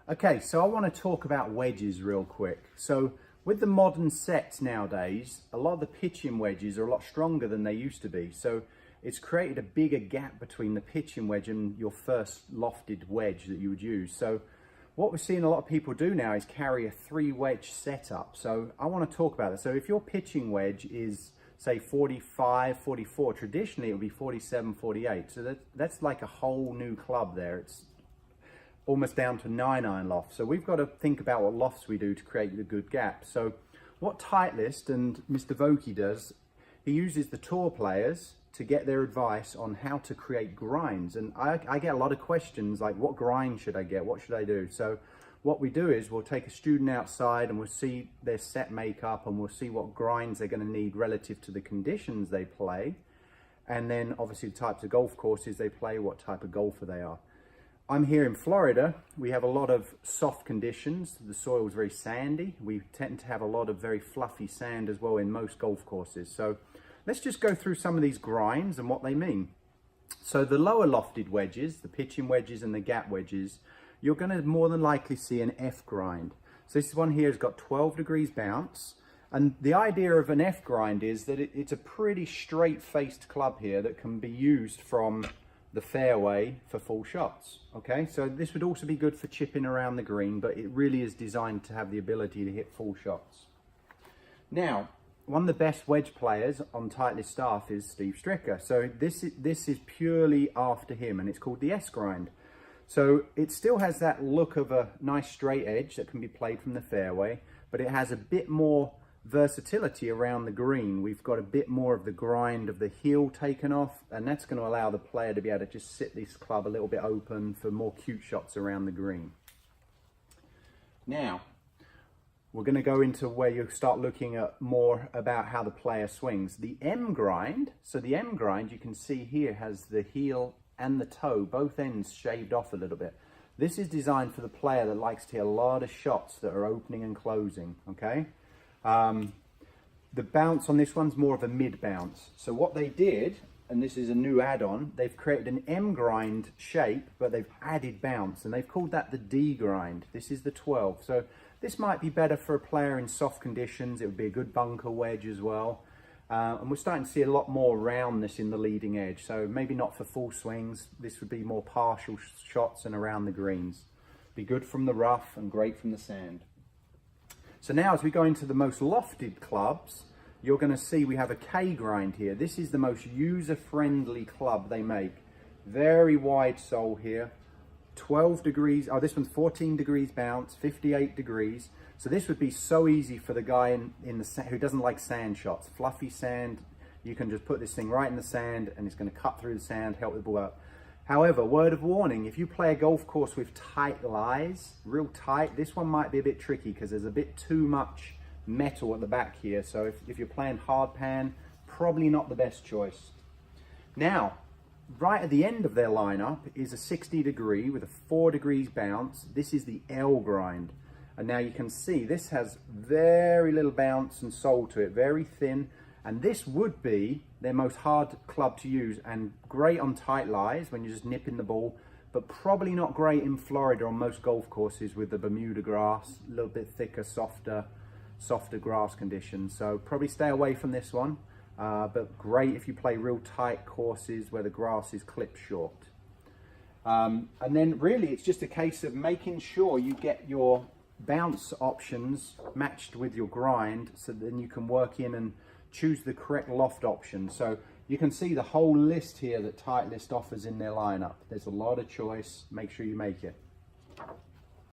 Okay, so I want to talk about wedges real quick. So with the modern sets nowadays, a lot of the pitching wedges are a lot stronger than they used to be. So it's created a bigger gap between the pitching wedge and your first lofted wedge that you would use. So what we're seeing a lot of people do now is carry a 3-wedge setup. So I want to talk about it. So if your pitching wedge is say 45, 44, traditionally it would be 47, 48. So that's like a whole new club there. It's almost down to 9-iron loft. So we've got to think about what lofts we do to create the good gap. So what Titleist and Mr. Vokey does, he uses the tour players to get their advice on how to create grinds. And I get a lot of questions like, what grind should I get? What should I do? So what we do is we'll take a student outside and we'll see their set makeup and we'll see what grinds they're going to need relative to the conditions they play. And then obviously the types of golf courses they play, what type of golfer they are. I'm here in Florida. We have a lot of soft conditions. The soil is very sandy. We tend to have a lot of very fluffy sand as well in most golf courses. So let's just go through some of these grinds and what they mean. So the lower lofted wedges, the pitching wedges and the gap wedges, you're going to more than likely see an F grind. So this one here has got 12 degrees bounce. And the idea of an F grind is that it's a pretty straight faced club here that can be used from the fairway for full shots. Okay, so this would also be good for chipping around the green, but it really is designed to have the ability to hit full shots. Now, one of the best wedge players on Titleist staff is Steve Stricker. So this is purely after him, and it's called the S grind. So it still has that look of a nice straight edge that can be played from the fairway, but it has a bit more versatility around the green. We've got a bit more of the grind of the heel taken off, and that's going to allow the player to be able to just sit this club a little bit open for more cute shots around the green. Now, we're going to go into where you start looking at more about how the player swings. The M grind, so the M grind you can see here has the heel and the toe, both ends shaved off a little bit. This is designed for the player that likes to hit a lot of shots that are opening and closing, okay? The bounce on this one's more of a mid bounce. So what they did, and this is a new add-on, they've created an M grind shape, but they've added bounce, and they've called that the D grind. This is the 12. So this might be better for a player in soft conditions. It would be a good bunker wedge as well. And we're starting to see a lot more roundness in the leading edge. So maybe not for full swings. This would be more partial shots and around the greens. Be good from the rough and great from the sand. So now as we go into the most lofted clubs, you're going to see we have a K grind here. This is the most user-friendly club they make. Very wide sole here. 12 degrees, oh, this one's 14 degrees bounce, 58 degrees. So this would be so easy for the guy in the sand who doesn't like sand shots. Fluffy sand, you can just put this thing right in the sand and it's going to cut through the sand, help the ball out. However, word of warning, if you play a golf course with tight lies, real tight, this one might be a bit tricky because there's a bit too much metal at the back here. So if you're playing hard pan, probably not the best choice. Now, right at the end of their lineup is a 60 degree with a 4 degrees bounce. This is the L grind. And now you can see this has very little bounce and sole to it, very thin. And this would be their most hard club to use and great on tight lies when you're just nipping the ball, but probably not great in Florida on most golf courses with the Bermuda grass, a little bit thicker, softer grass conditions. So probably stay away from this one, but great if you play real tight courses where the grass is clipped short. And then really it's just a case of making sure you get your bounce options matched with your grind so then you can work in and choose the correct loft option. So you can see the whole list here that Titleist offers in their lineup. There's a lot of choice. Make sure you make it.